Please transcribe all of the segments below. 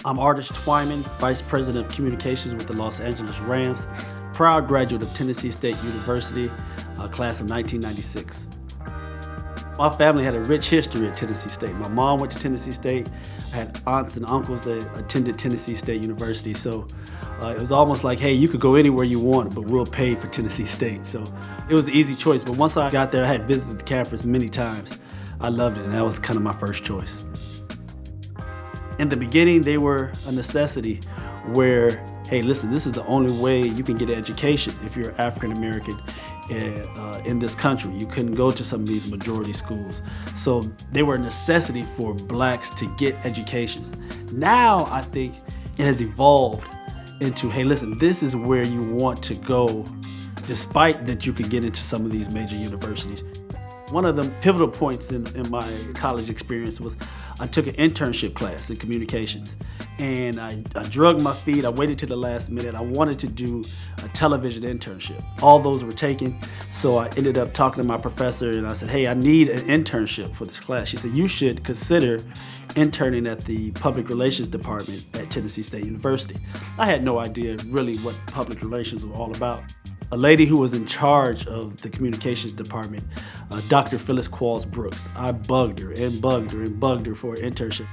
I'm Artis Twyman, Vice President of Communications with the Los Angeles Rams, proud graduate of Tennessee State University, class of 1996. My family had a rich history at Tennessee State. My mom went to Tennessee State. I had aunts and uncles that attended Tennessee State University. So it was almost like, hey, you could go anywhere you want, but we'll pay for Tennessee State. So it was an easy choice. But once I got there, I had visited the campus many times. I loved it, and that was kind of my first choice. In the beginning, they were a necessity where, hey, listen, this is the only way you can get an education if you're African American in this country. You couldn't go to some of these majority schools. So they were a necessity for blacks to get educations. Now I think it has evolved into, hey, listen, this is where you want to go, despite that you could get into some of these major universities. One of the pivotal points in my college experience was I took an internship class in communications, and I drug my feet. I waited till the last minute. I wanted to do a television internship. All those were taken, so I ended up talking to my professor, and I said, hey, I need an internship for this class. She said, you should consider interning at the public relations department at Tennessee State University. I had no idea really what public relations were all about. A lady who was in charge of the communications department, Dr. Phyllis Qualls Brooks, I bugged her and bugged her and bugged her for an internship.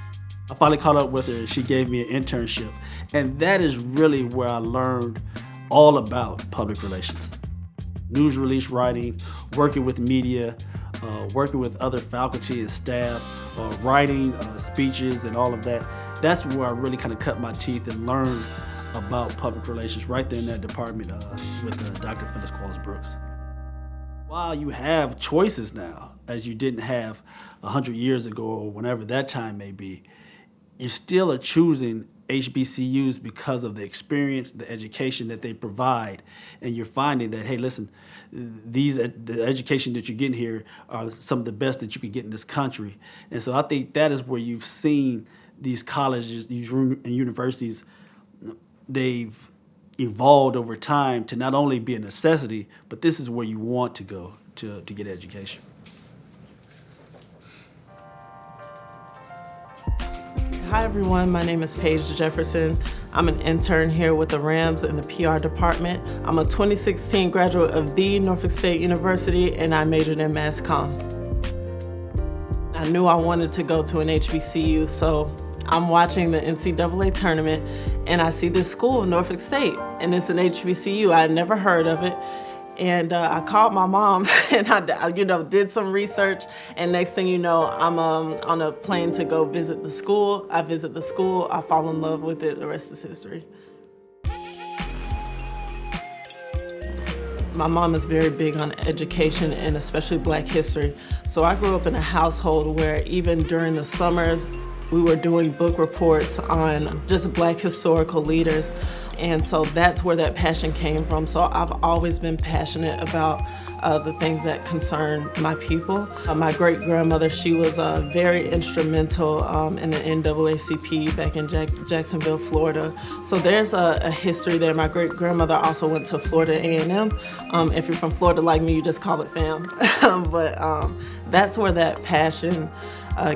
I finally caught up with her and she gave me an internship. And that is really where I learned all about public relations. News release writing, working with media, working with other faculty and staff, writing speeches and all of that. That's where I really kind of cut my teeth and learned about public relations right there in that department with Dr. Phyllis Qualls Brooks. While you have choices now, as you didn't have 100 years ago or whenever that time may be, you still are choosing HBCUs because of the experience, the education that they provide, and you're finding that, hey, listen, the education that you're getting here are some of the best that you can get in this country. And so I think that is where you've seen these colleges, these universities, they've evolved over time to not only be a necessity, but this is where you want to go to get education. Hi everyone, my name is Paige Jefferson. I'm an intern here with the Rams in the PR department. I'm a 2016 graduate of the Norfolk State University, and I majored in Mass Comm. I knew I wanted to go to an HBCU, so I'm watching the NCAA tournament and I see this school, Norfolk State, and it's an HBCU. I had never heard of it. And I called my mom and I did some research, and next thing you know, I'm on a plane to go visit the school. I visit the school, I fall in love with it, the rest is history. My mom is very big on education and especially Black history. So I grew up in a household where even during the summers, we were doing book reports on just Black historical leaders. And so that's where that passion came from. So I've always been passionate about the things that concern my people. My great-grandmother, she was very instrumental in the NAACP back in Jacksonville, Florida. So there's a history there. My great-grandmother also went to Florida A&M. If you're from Florida like me, you just call it fam. But that's where that passion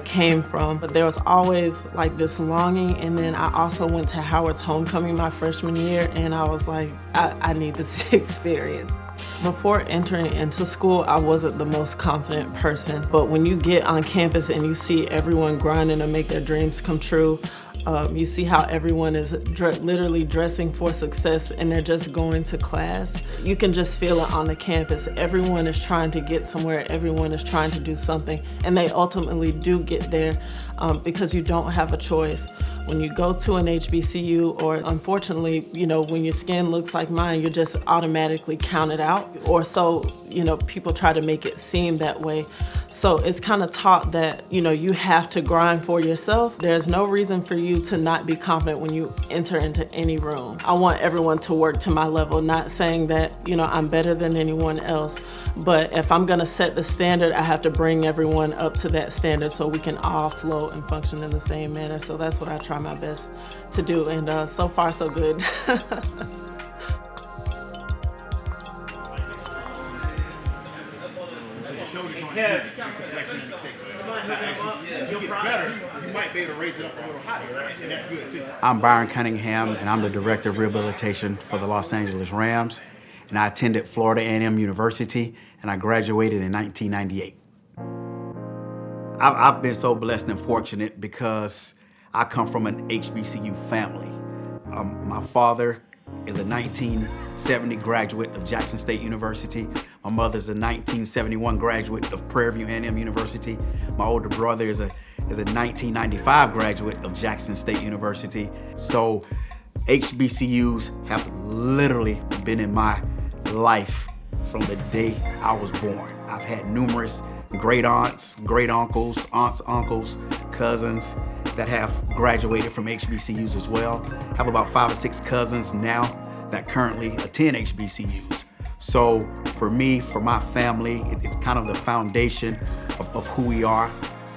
came from. But there was always like this longing, and then I also went to Howard's homecoming my freshman year, and I was like, I need this experience. Before entering into school, I wasn't the most confident person, but when you get on campus and you see everyone grinding to make their dreams come true, you see how everyone is literally dressing for success and they're just going to class. You can just feel it on the campus. Everyone is trying to get somewhere. Everyone is trying to do something, and they ultimately do get there because you don't have a choice. When you go to an HBCU, or unfortunately, when your skin looks like mine, you're just automatically counted out, or so, people try to make it seem that way. So it's kind of taught that, you have to grind for yourself. There's no reason for you to not be confident when you enter into any room. I want everyone to work to my level, not saying that, I'm better than anyone else, but if I'm gonna set the standard, I have to bring everyone up to that standard so we can all flow and function in the same manner. So that's what I try my best to do, and so far so good. Shoulder joint, deflection and mistake. As you get better, you might be able to raise it up a little higher, and that's good too. I'm Byron Cunningham, and I'm the Director of Rehabilitation for the Los Angeles Rams. And I attended Florida A&M University, and I graduated in 1998. I've been so blessed and fortunate because I come from an HBCU family. My father is a 1970 graduate of Jackson State University. My mother's a 1971 graduate of Prairie View A&M University. My older brother is a 1995 graduate of Jackson State University. So HBCUs have literally been in my life from the day I was born. I've had numerous great aunts, great uncles, aunts, uncles, cousins that have graduated from HBCUs as well. I have about 5 or 6 cousins now that currently attend HBCUs. So for me, for my family, it's kind of the foundation of who we are,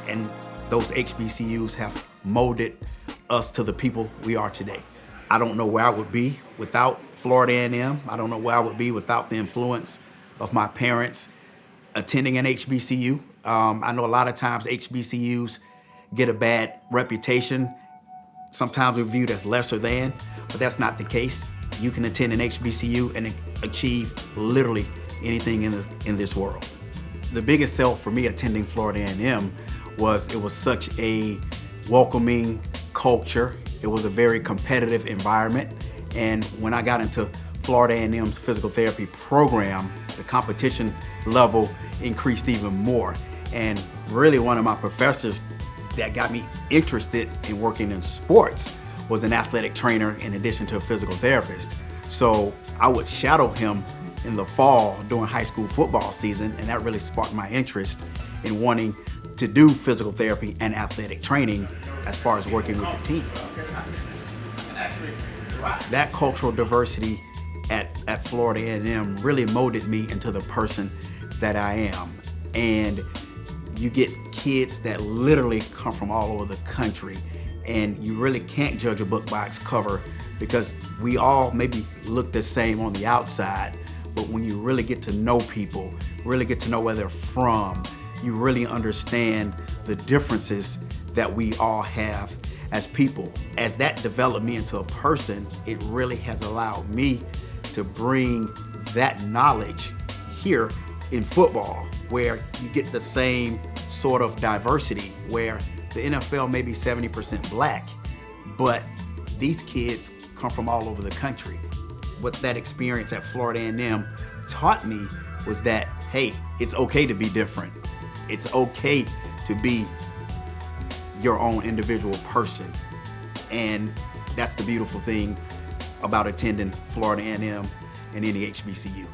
and those HBCUs have molded us to the people we are today. I don't know where I would be without Florida A&M. I don't know where I would be without the influence of my parents attending an HBCU. I know a lot of times HBCUs get a bad reputation. Sometimes we're viewed as lesser than, but that's not the case. You can attend an HBCU and achieve literally anything in this world. The biggest sell for me attending Florida A&M was it was such a welcoming culture. It was a very competitive environment. And when I got into Florida A&M's physical therapy program, the competition level increased even more. And really one of my professors that got me interested in working in sports was an athletic trainer in addition to a physical therapist. So I would shadow him in the fall during high school football season, and that really sparked my interest in wanting to do physical therapy and athletic training as far as working with the team. That cultural diversity at Florida A&M really molded me into the person that I am. And you get kids that literally come from all over the country, and you really can't judge a book by its cover because we all maybe look the same on the outside, but when you really get to know people, really get to know where they're from, you really understand the differences that we all have as people. As that developed me into a person, it really has allowed me to bring that knowledge here in football, where you get the same sort of diversity, where the NFL may be 70% black, but these kids come from all over the country. What that experience at Florida A&M taught me was that, hey, it's okay to be different. It's okay to be your own individual person. And that's the beautiful thing about attending Florida A&M and any HBCU.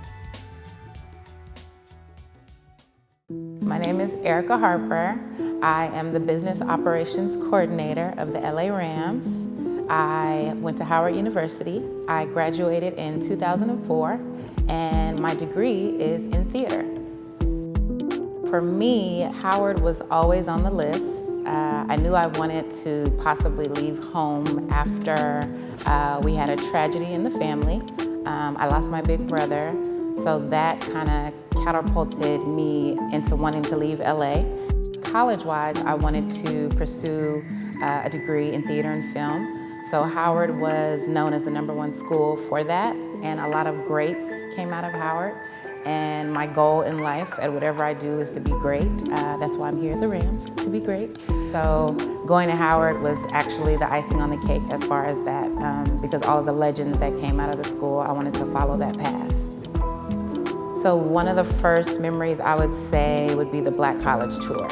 My name is Erica Harper. I am the Business Operations Coordinator of the LA Rams. I went to Howard University. I graduated in 2004, and my degree is in theater. For me, Howard was always on the list. I knew I wanted to possibly leave home after we had a tragedy in the family. I lost my big brother, so that kind of catapulted me into wanting to leave LA. College-wise, I wanted to pursue a degree in theater and film. So Howard was known as the #1 school for that, and a lot of greats came out of Howard. And my goal in life at whatever I do is to be great. That's why I'm here at the Rams, to be great. So going to Howard was actually the icing on the cake as far as that, because all of the legends that came out of the school, I wanted to follow that path. So one of the first memories I would say would be the Black College Tour.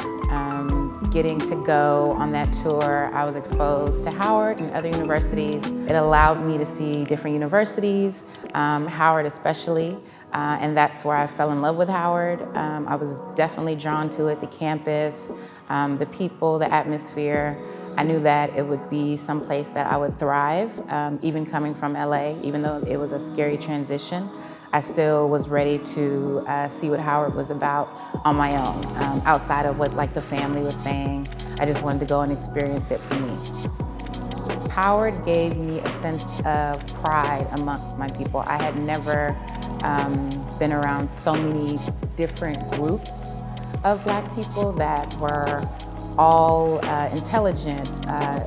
Getting to go on that tour, I was exposed to Howard and other universities. It allowed me to see different universities, Howard especially, and that's where I fell in love with Howard. I was definitely drawn to it, the campus, the people, the atmosphere. I knew that it would be someplace that I would thrive, even coming from LA, even though it was a scary transition. I still was ready to see what Howard was about on my own, outside of what the family was saying. I just wanted to go and experience it for me. Howard gave me a sense of pride amongst my people. I had never been around so many different groups of Black people that were all intelligent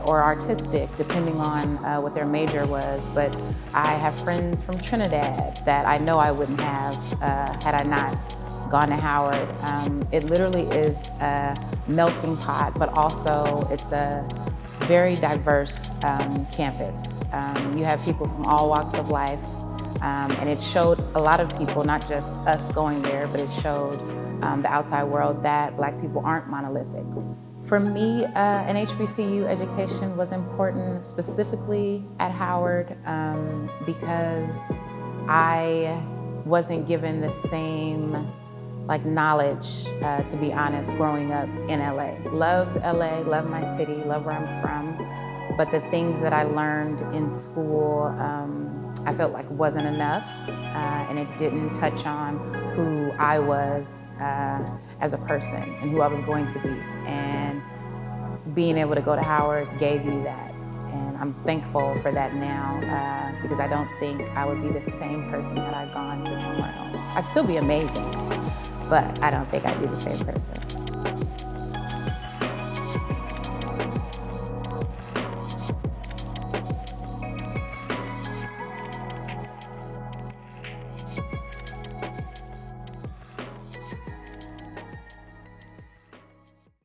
or artistic, depending on what their major was. But I have friends from Trinidad that I know I wouldn't have had I not gone to Howard. It literally is a melting pot, but also it's a very diverse campus. You have people from all walks of life, and it showed a lot of people, not just us going there, but it showed the outside world that Black people aren't monolithic. For me, an HBCU education was important, specifically at Howard, because I wasn't given the same knowledge, to be honest, growing up in LA. Love LA, love my city, love where I'm from, but the things that I learned in school, I felt like wasn't enough, and it didn't touch on who I was as a person and who I was going to be. And being able to go to Howard gave me that. And I'm thankful for that now, because I don't think I would be the same person had I gone to somewhere else. I'd still be amazing, but I don't think I'd be the same person.